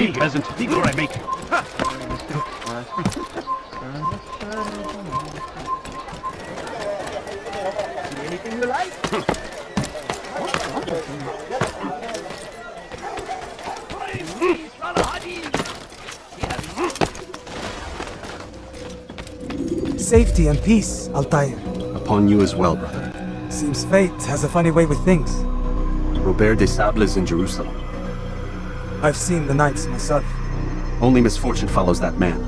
Be present before I make. Anything you like? Safety and peace, Altair. Upon you as well, brother. Seems fate has a funny way with things. Robert de Sable is in Jerusalem. I've seen the knights myself. Only misfortune follows that man.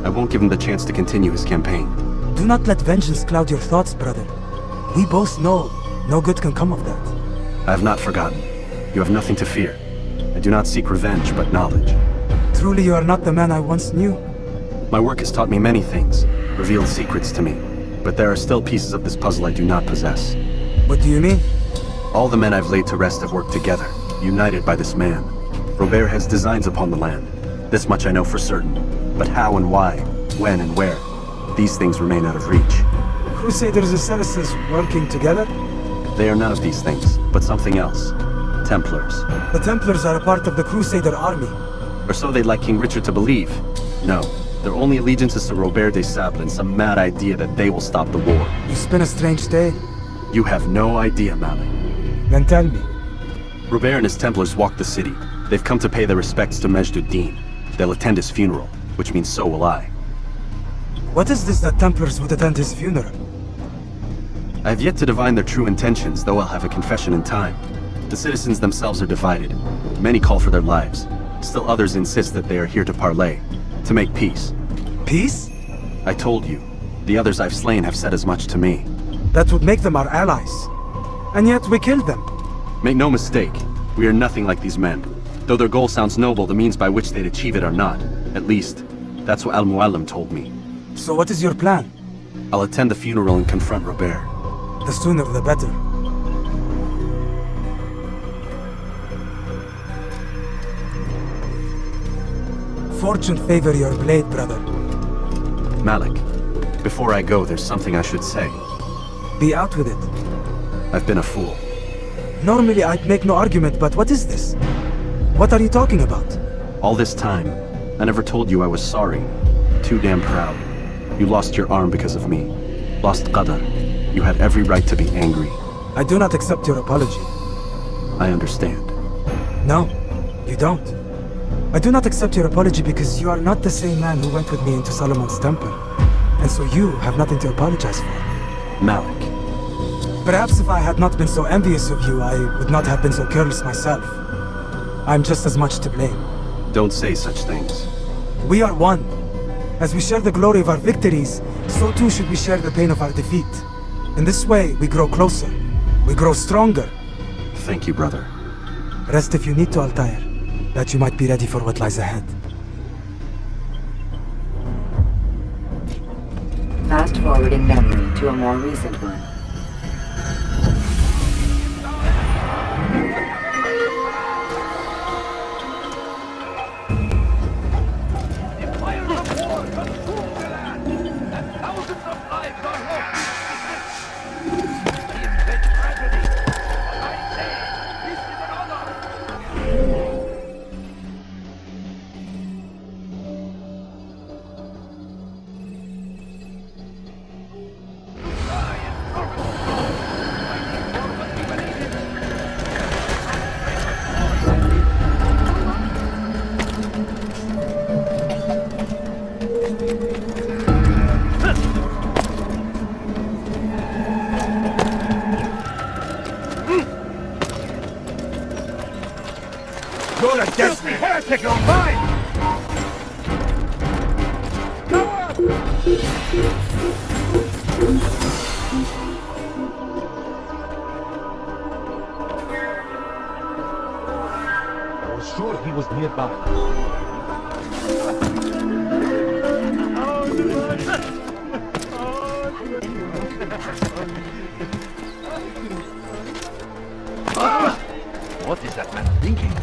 I won't give him the chance to continue his campaign. Do not let vengeance cloud your thoughts, brother. We both know no good can come of that. I have not forgotten. You have nothing to fear. I do not seek revenge, but knowledge. Truly you are not the man I once knew. My work has taught me many things, revealed secrets to me. But there are still pieces of this puzzle I do not possess. What do you mean? All the men I've laid to rest have worked together, united by this man. Robert has designs upon the land. This much I know for certain. But how and why, when and where, these things remain out of reach. Crusaders and Saracens working together? They are none of these things, but something else. Templars. The Templars are a part of the Crusader army. Or so they'd like King Richard to believe. No, their only allegiance is to Robert de Sable and some mad idea that they will stop the war. You spent a strange day? You have no idea, Malik. Then tell me. Robert and his Templars walk the city. They've come to pay their respects to Majd-ud-Din. They'll attend his funeral, which means so will I. What is this that Templars would attend his funeral? I have yet to divine their true intentions, though I'll have a confession in time. The citizens themselves are divided. Many call for their lives. Still others insist that they are here to parley, to make peace. Peace? I told you. The others I've slain have said as much to me. That would make them our allies. And yet we killed them. Make no mistake, we are nothing like these men. Though their goal sounds noble, the means by which they'd achieve it are not. At least, that's what Al-Muallim told me. So what is your plan? I'll attend the funeral and confront Robert. The sooner the better. Fortune favor your blade, brother. Malik, before I go, there's something I should say. Be out with it. I've been a fool. Normally I'd make no argument, but what is this? What are you talking about? All this time, I never told you I was sorry. Too damn proud. You lost your arm because of me. Lost Qadar. You had every right to be angry. I do not accept your apology. I understand. No, you don't. I do not accept your apology because you are not the same man who went with me into Solomon's temple. And so you have nothing to apologize for. Malik. Perhaps if I had not been so envious of you, I would not have been so careless myself. I'm just as much to blame. Don't say such things. We are one. As we share the glory of our victories, so too should we share the pain of our defeat. In this way, we grow closer. We grow stronger. Thank you, brother. Rest if you need to, Altair, that you might be ready for what lies ahead. Fast forwarding memory to a more recent one. You're against me, heretic, you're mine! I was sure he was nearby. What is that man thinking?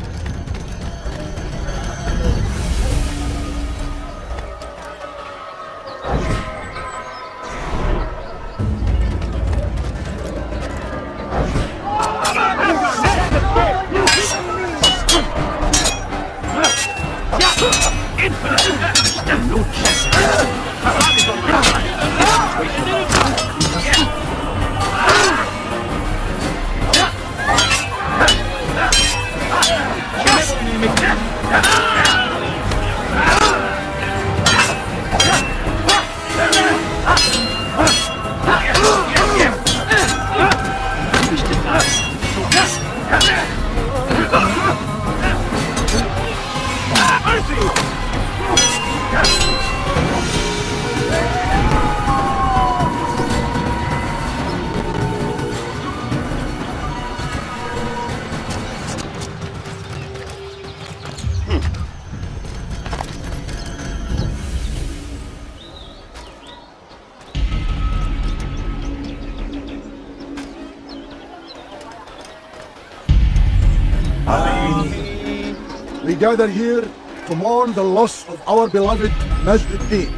We gather here to mourn the loss of our beloved Majduddin,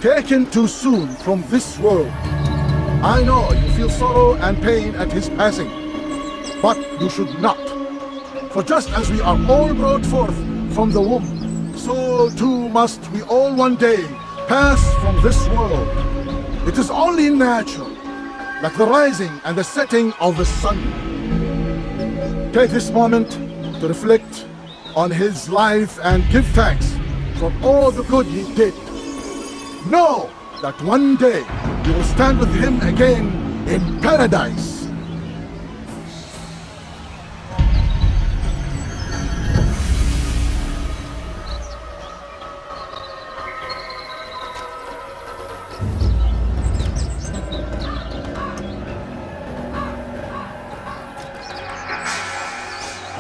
taken too soon from this world. I know you feel sorrow and pain at his passing, but you should not. For just as we are all brought forth from the womb, so too must we all one day pass from this world. It is only natural, like the rising and the setting of the sun. Take this moment to reflect on his life and give thanks for all the good he did. Know that one day you will stand with him again in paradise.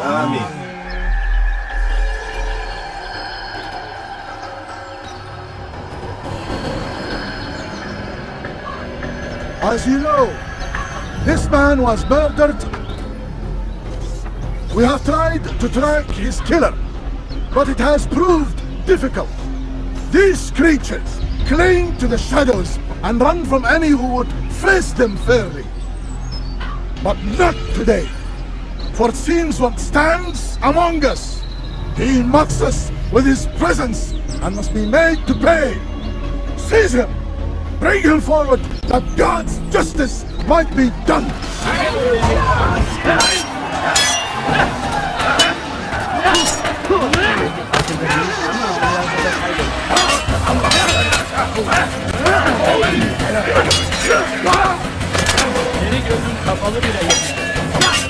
Amen. As you know, this man was murdered. We have tried to track his killer, but it has proved difficult. These creatures cling to the shadows and run from any who would face them fairly. But not today, for it seems what stands among us. He mocks us with his presence and must be made to pay. Seize him! Bring him forward, that God's justice might be done! Seni gözüm kapalı bile yeter.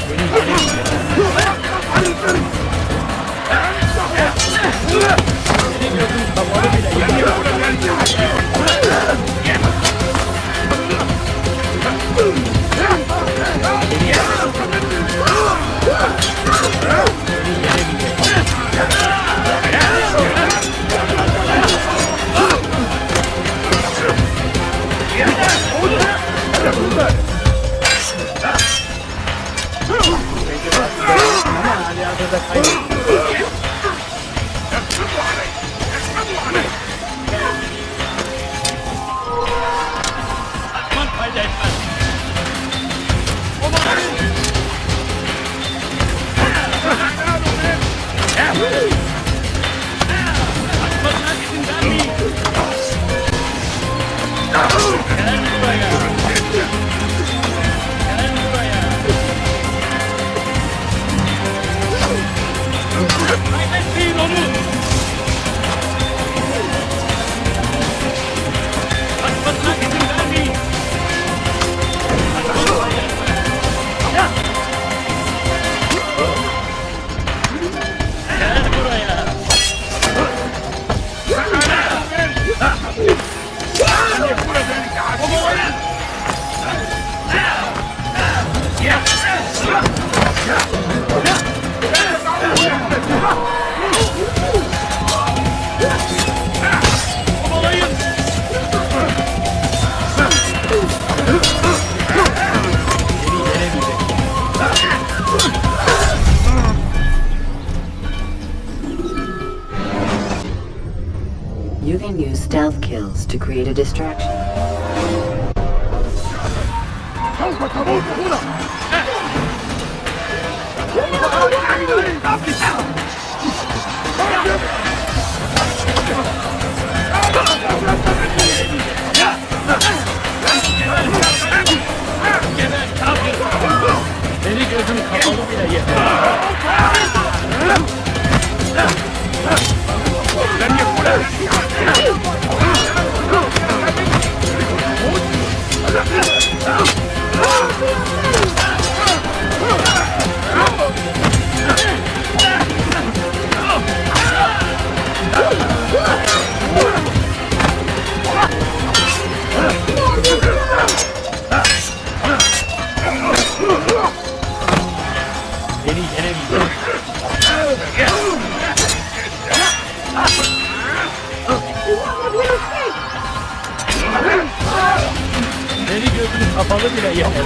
Seni göremiyorum. Seni gözüm kapalı bile yeter. You can use stealth kills to create a distraction. Seni gözünü kapalı bile yener.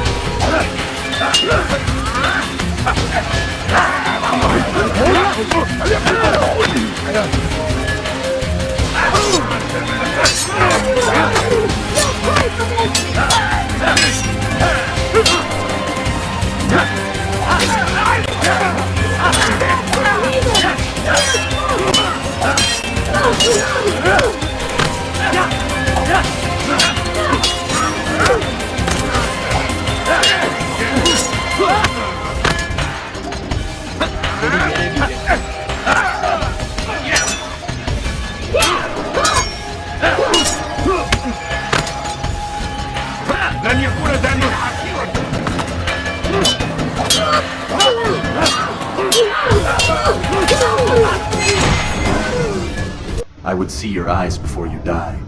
لن يكون دانه حقيرا. I would see your eyes before you die.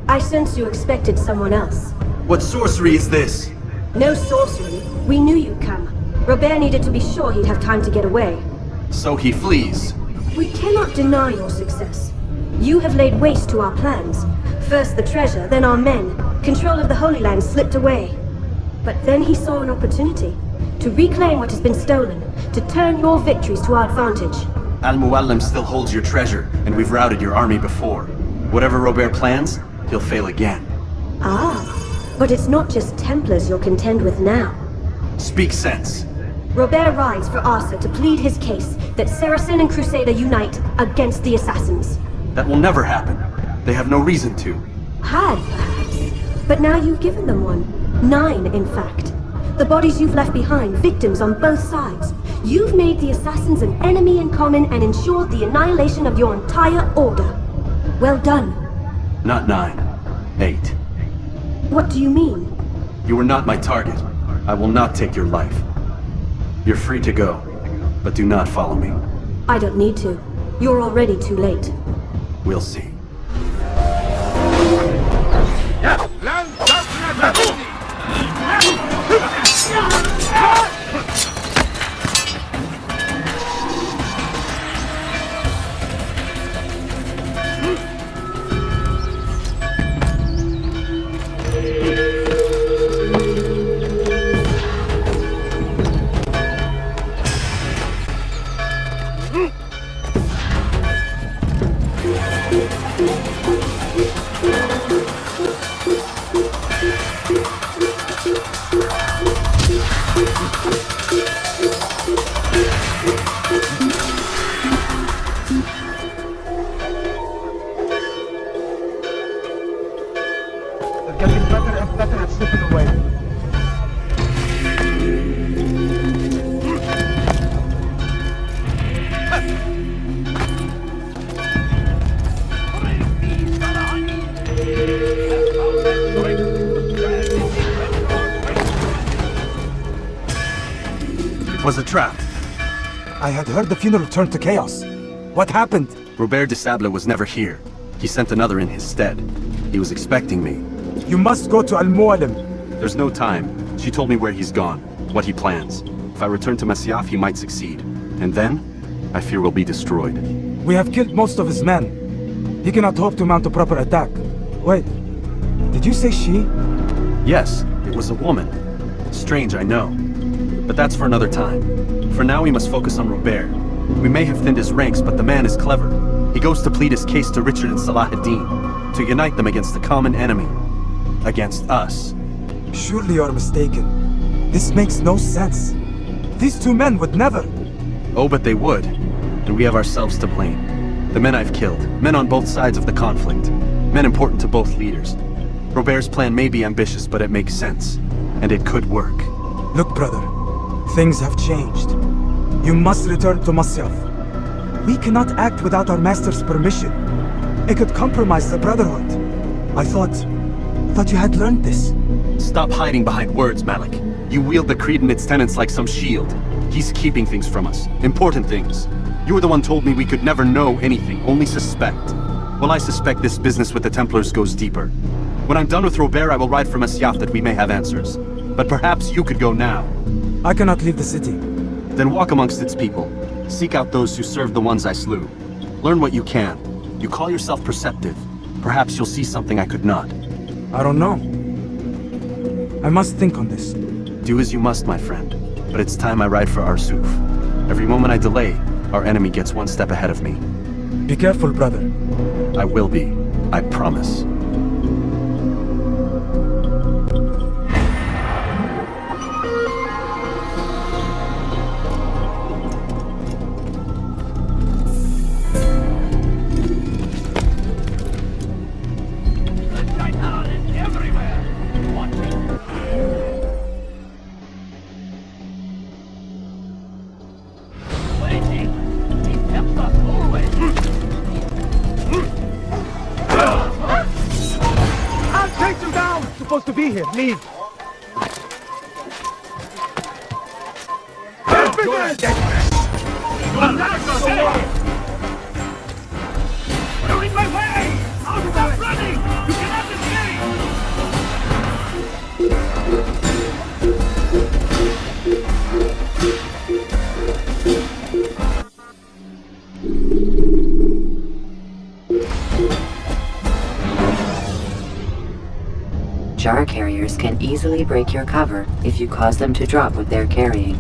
I sense you expected someone else. What sorcery is this? No sorcery. We knew you'd come. Robert needed to be sure he'd have time to get away. So he flees. We cannot deny your success. You have laid waste to our plans. First the treasure, then our men. Control of the Holy Land slipped away. But then he saw an opportunity. To reclaim what has been stolen. To turn your victories to our advantage. Al-Muallim still holds your treasure, and we've routed your army before. Whatever Robert plans, he'll fail again. Ah, but it's not just Templars you'll contend with now. Speak sense. Robert rides for Arthur to plead his case that Saracen and Crusader unite against the assassins. That will never happen. They have no reason to. Had, perhaps. But now you've given them one. 9, in fact. The bodies you've left behind, victims on both sides. You've made the assassins an enemy in common and ensured the annihilation of your entire order. Well done. Not 9. 8. What do you mean? You were not my target. I will not take your life. You're free to go, but do not follow me. I don't need to. You're already too late. We'll see. لن تفلت. They're getting better and better at slipping away. It was a trap. I had heard the funeral turned to chaos. What happened? Robert de Sable was never here. He sent another in his stead. He was expecting me. You must go to Al-Mualim. There's no time. She told me where he's gone, what he plans. If I return to Masyaf, he might succeed. And then, I fear we'll be destroyed. We have killed most of his men. He cannot hope to mount a proper attack. Wait, did you say she? Yes, it was a woman. Strange, I know. But that's for another time. For now, we must focus on Robert. We may have thinned his ranks, but the man is clever. He goes to plead his case to Richard and Salah ad-Din, to unite them against the common enemy. Against us. Surely you're mistaken. This makes no sense. These two men would never. Oh, but they would. And we have ourselves to blame. The men I've killed, men on both sides of the conflict, men important to both leaders. Robert's plan may be ambitious, but it makes sense. And it could work. Look, brother. Things have changed. You must return to Masyaf. We cannot act without our master's permission. It could compromise the Brotherhood. I thought you had learned this. Stop hiding behind words, Malik. You wield the creed and its tenets like some shield. He's keeping things from us. Important things. You were the one told me we could never know anything, only suspect. Well, I suspect this business with the Templars goes deeper. When I'm done with Robert, I will ride for Masyaf that we may have answers. But perhaps you could go now. I cannot leave the city. Then walk amongst its people. Seek out those who served the ones I slew. Learn what you can. You call yourself perceptive. Perhaps you'll see something I could not. I don't know. I must think on this. Do as you must, my friend. But it's time I ride for Arsuf. Every moment I delay, our enemy gets one step ahead of me. Be careful, brother. I will be. I promise. Supposed to be here. Leave. You're in my way! Stop running! You cannot escape! Jar carriers can easily break your cover if you cause them to drop what they're carrying.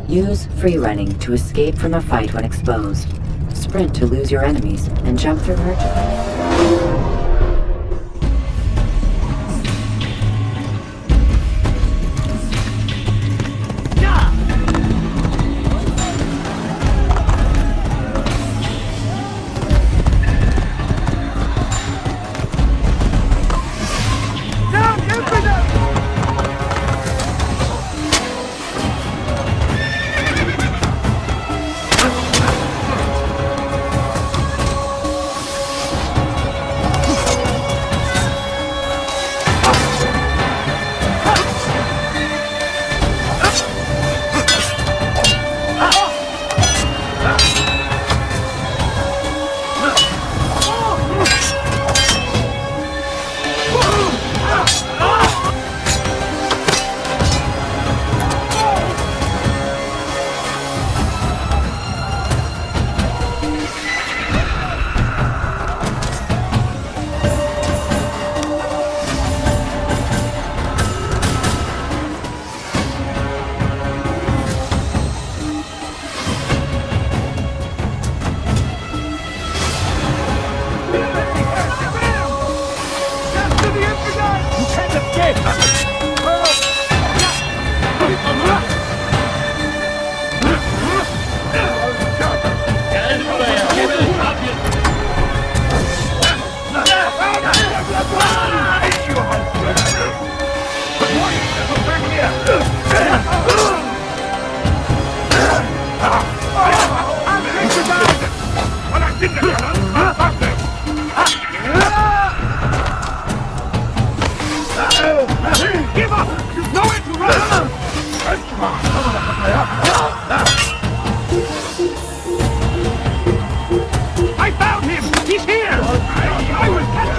Use free running to escape from a fight when exposed. Sprint to lose your enemies, and jump through urgently. Give up! You've nowhere to run! I found him! He's here! I will catch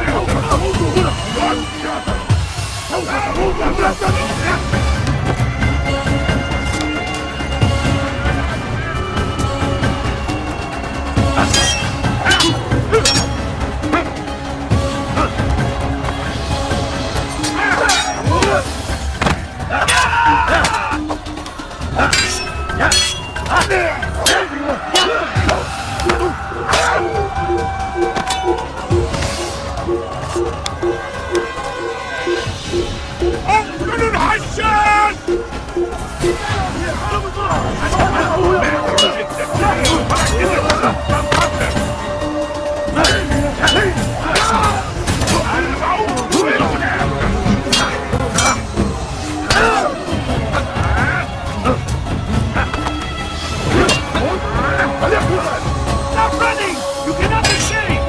Stop running! You cannot escape!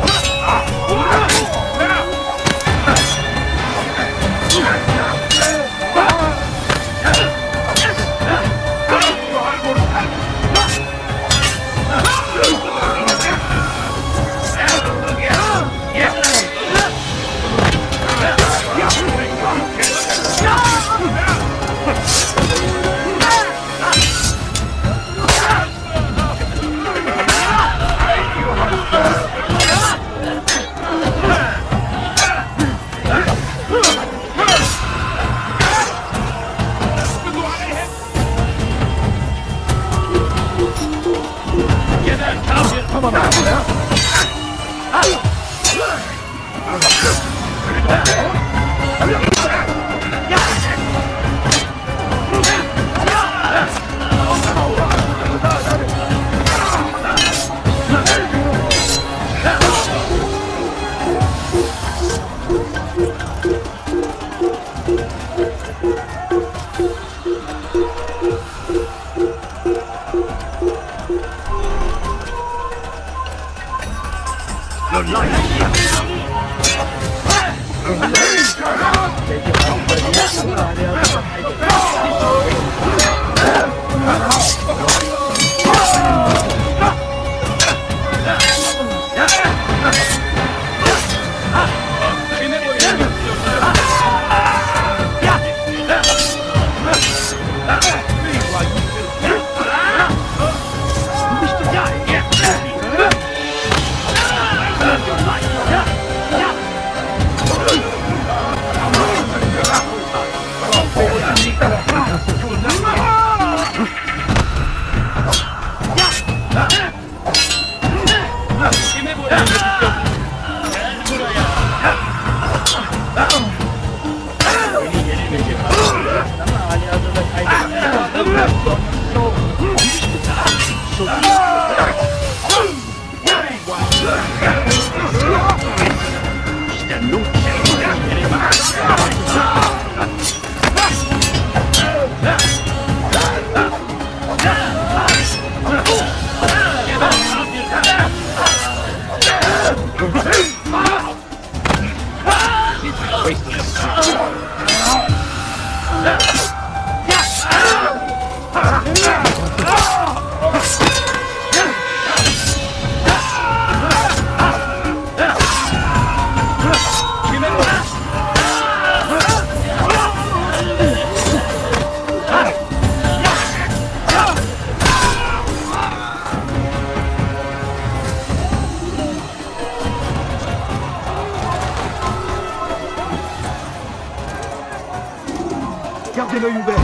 Gardez l'œil ouvert.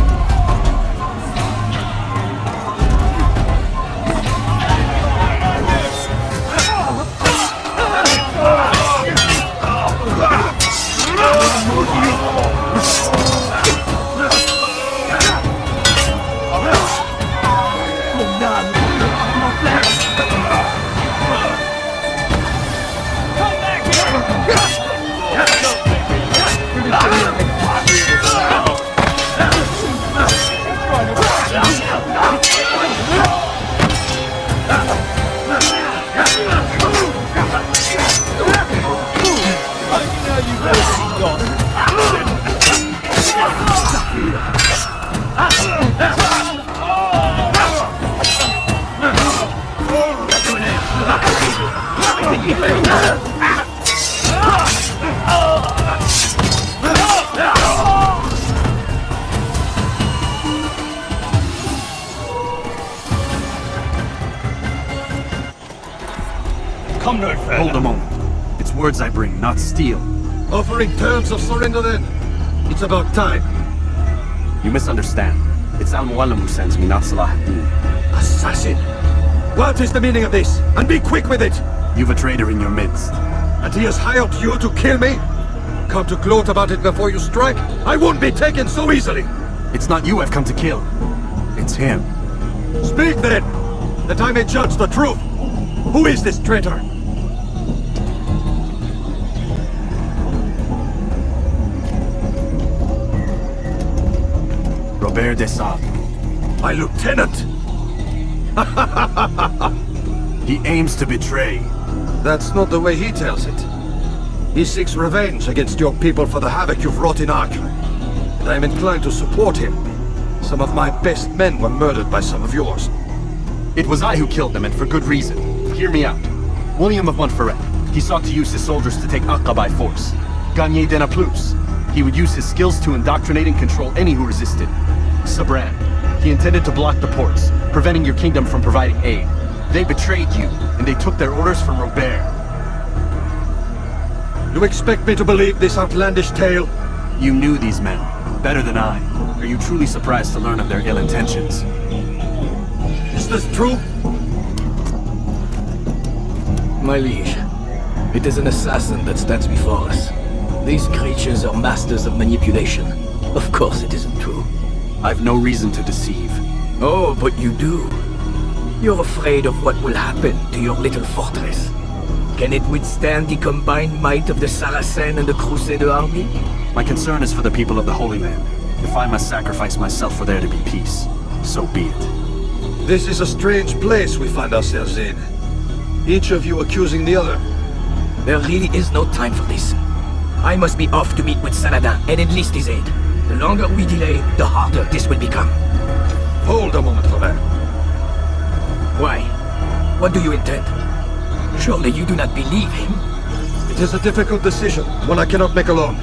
Come no further. Hold a moment. It's words I bring, not steel. Offering terms of surrender then? It's about time. You misunderstand. It's Al-Muallim who sends me, not Salah ad-Din. Assassin! What is the meaning of this? And be quick with it! You've a traitor in your midst. And he has hired you to kill me? Come to gloat about it before you strike? I won't be taken so easily! It's not you I've come to kill. It's him. Speak then, that I may judge the truth. Who is this traitor? Robert de Sable. My lieutenant! He aims to betray. That's not the way he tells it. He seeks revenge against your people for the havoc you've wrought in Acre. And I am inclined to support him. Some of my best men were murdered by some of yours. It was I who killed them, and for good reason. Hear me out. William of Montferrat. He sought to use his soldiers to take Acre by force. Gagné de Naplouse. He would use his skills to indoctrinate and control any who resisted. Sabran. He intended to block the ports, preventing your kingdom from providing aid. They betrayed you, and they took their orders from Robert. You expect me to believe this outlandish tale? You knew these men, better than I. Are you truly surprised to learn of their ill intentions? Is this true? My liege, it is an assassin that stands before us. These creatures are masters of manipulation. Of course it isn't true. I've no reason to deceive. Oh, but you do. You're afraid of what will happen to your little fortress. Can it withstand the combined might of the Saracen and the Crusader army? My concern is for the people of the Holy Land. If I must sacrifice myself for there to be peace, so be it. This is a strange place we find ourselves in. Each of you accusing the other. There really is no time for this. I must be off to meet with Saladin and enlist his aid. The longer we delay, the harder this will become. Hold a moment, Robert. Why? What do you intend? Surely you do not believe him? It is a difficult decision, one I cannot make alone.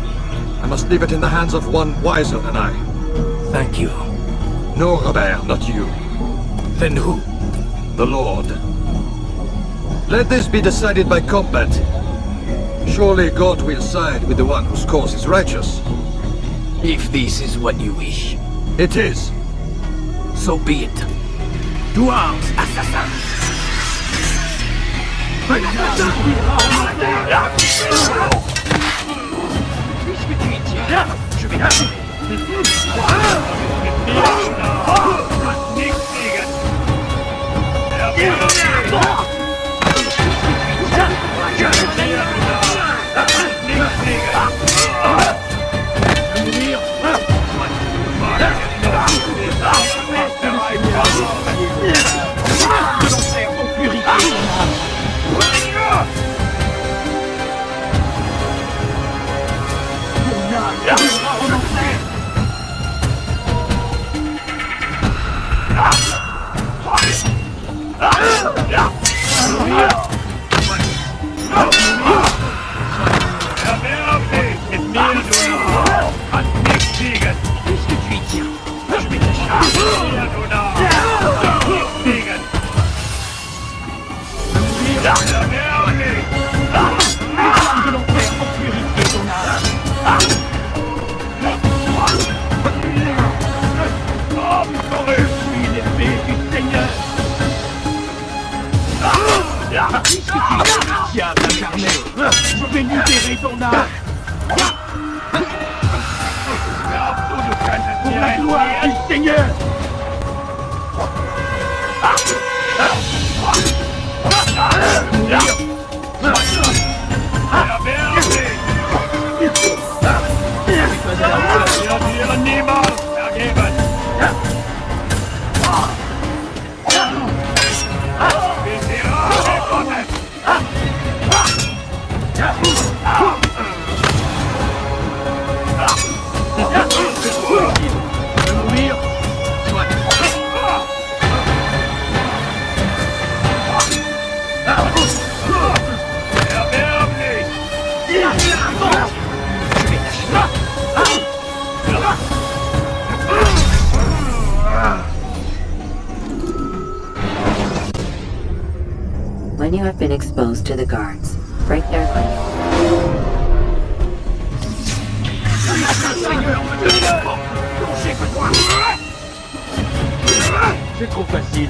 I must leave it in the hands of one wiser than I. Thank you. No, Robert, not you. Then who? The Lord. Let this be decided by combat. Surely God will side with the one whose cause is righteous. If this is what you wish. It is. So be it. To arms, assassin! Puisque tu y tiens, je vais t'arrêter. Diable incarné, je vais libérer ton âme. Pour la gloire du Seigneur. When you have been exposed to the guards, break their line. C'est trop facile.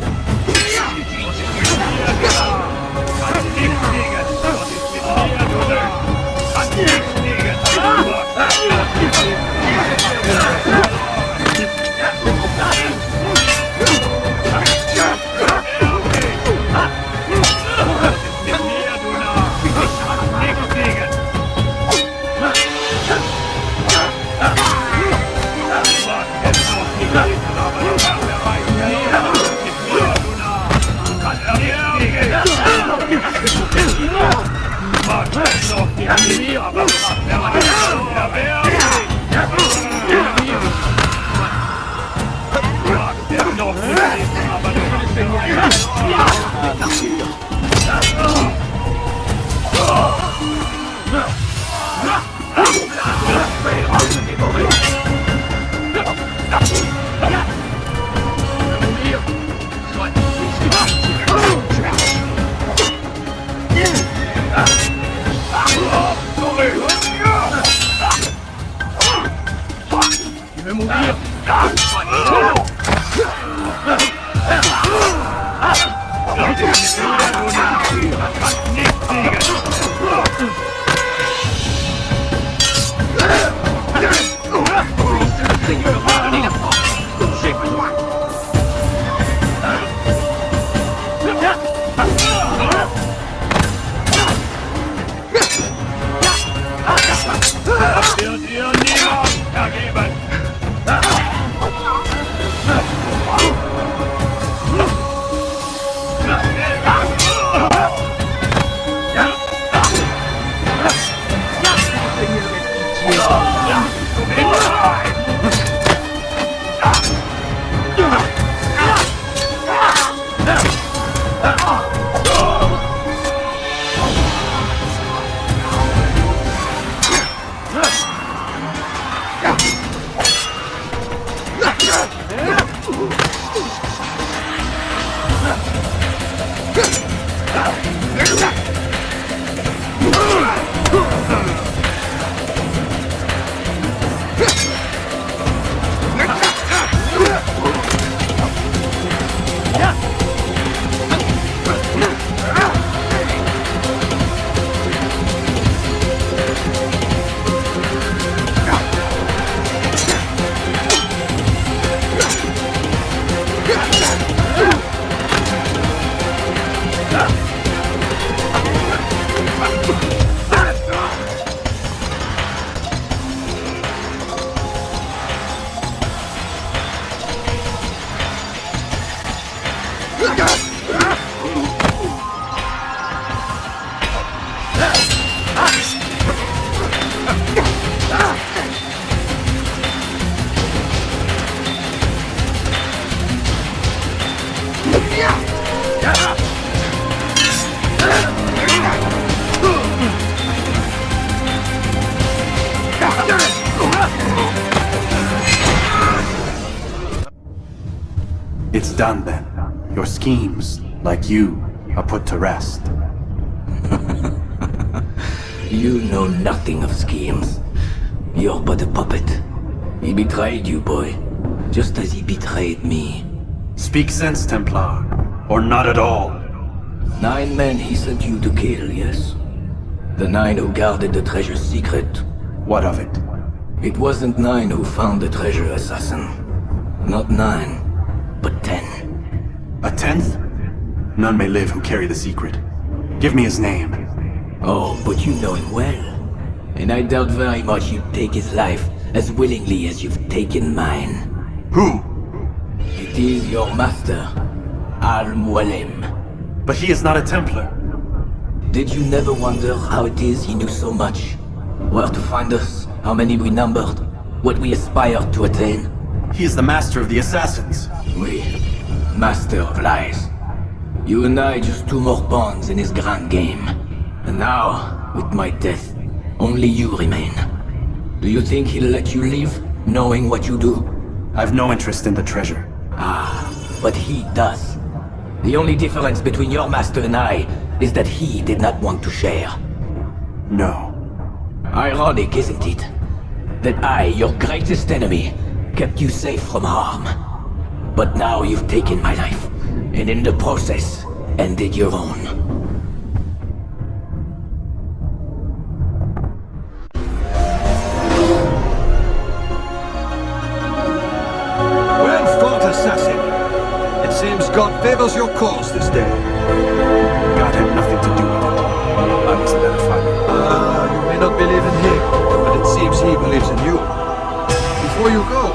It's done then. Your schemes, like you, are put to rest. You know nothing of schemes. You're but a puppet. He betrayed you, boy. Just as he betrayed me. Speak sense, Templar. Or not at all. 9 men he sent you to kill, yes? The 9 who guarded the treasure's secret. What of it? It wasn't 9 who found the treasure, assassin. Not 9, but 10. A 10th? None may live who carry the secret. Give me his name. Oh, but you know him well. And I doubt very much you'd take his life as willingly as you've taken mine. Who? It is your master, Al-Mualim. But he is not a Templar. Did you never wonder how it is he knew so much? Where to find us, how many we numbered, what we aspired to attain? He is the master of the assassins. We, master of lies. You and I just 2 more pawns in his grand game. And now, with my death, only you remain. Do you think he'll let you leave, knowing what you do? I've no interest in the treasure. Ah, but he does. The only difference between your master and I is that he did not want to share. No. Ironic, isn't it? That I, your greatest enemy, kept you safe from harm. But now you've taken my life, and in the process, ended your own. Well fought, assassin. It seems God favors your cause this day. God had nothing to do with it. I was there to find him. You may not believe in him, but it seems he believes in you. Before you go,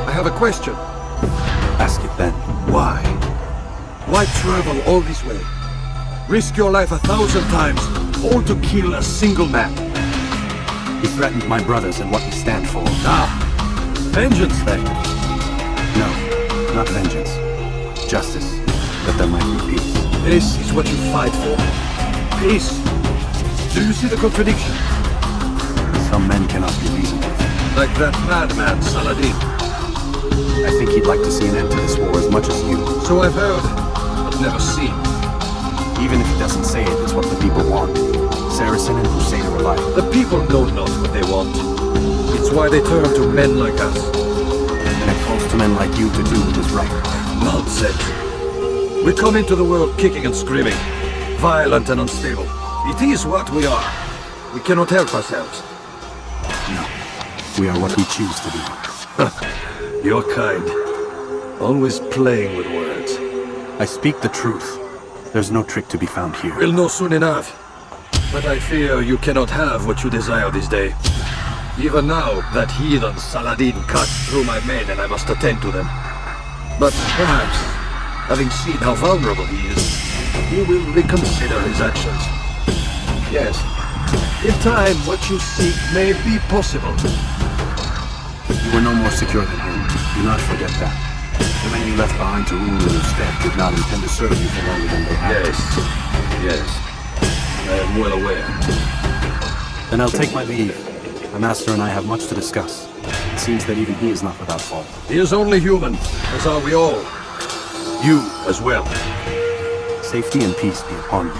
I have a question. Ask it then. Why? Why travel all this way? Risk your life 1,000 times, all to kill a single man. He threatened my brothers and what we stand for. Ah, vengeance then. No, not vengeance. Justice, that there might be peace. This is what you fight for. Peace. Do you see the contradiction? Some men cannot be reasoned with. Like that madman, Saladin. I think he'd like to see an end to this war as much as you. So I've heard, but never seen. Even if he doesn't say it, it's what the people want. Saracen and Crusader alike. The people know not what they want. It's why they turn to men like us. And it falls to men like you to do what is right. Nonsense. We come into the world kicking and screaming, violent and unstable. It is what we are. We cannot help ourselves. No, we are what we choose to be. You're kind. Always playing with words. I speak the truth. There's no trick to be found here. We'll know soon enough. But I fear you cannot have what you desire this day. Even now, that heathen Saladin cuts through my men and I must attend to them. But perhaps, having seen how vulnerable he is, he will reconsider his actions. Yes, in time what you seek may be possible. You were no more secure than him. Do not forget that. The men you left behind to rule in your stead did not intend to serve you for longer than they had. Yes. I am well aware. Then I'll take my leave. My master and I have much to discuss. It seems that even he is not without fault. He is only human, as are we all. You as well. Safety and peace be upon you.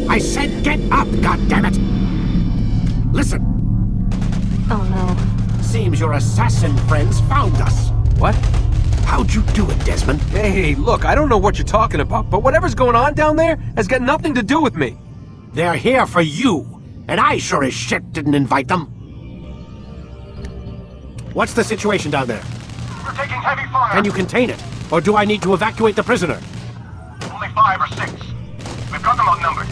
I said get up, goddammit! Listen, Oh no. seems your assassin friends found us. What? How'd you do it, Desmond? Hey, look, I don't know what you're talking about, but whatever's going on down there has got nothing to do with me. They're here for you, and I sure as shit didn't invite them. What's the situation down there? We're taking heavy fire. Can you contain it? Or do I need to evacuate the prisoner? Only 5 or 6. We've got them outnumbered.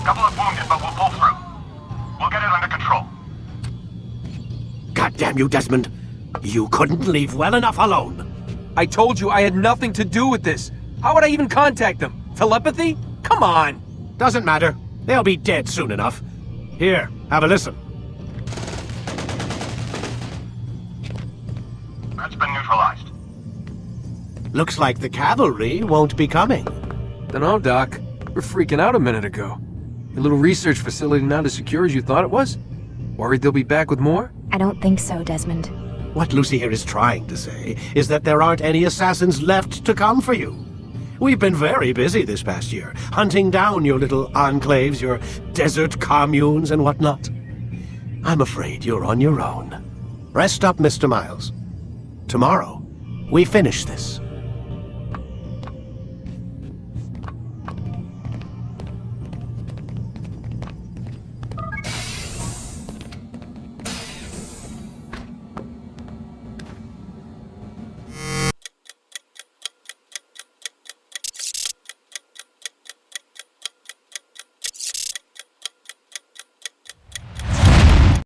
Couple of wounded, but we'll pull through. We'll get it under control. God damn you, Desmond. You couldn't leave well enough alone. I told you I had nothing to do with this. How would I even contact them? Telepathy? Come on. Doesn't matter. They'll be dead soon enough. Here, have a listen. Looks like the cavalry won't be coming. Dunno, Doc. We're freaking out a minute ago. Your little research facility not as secure as you thought it was? Worried they'll be back with more? I don't think so, Desmond. What Lucy here is trying to say is that there aren't any assassins left to come for you. We've been very busy this past year, hunting down your little enclaves, your desert communes and whatnot. I'm afraid you're on your own. Rest up, Mr. Miles. Tomorrow, we finish this.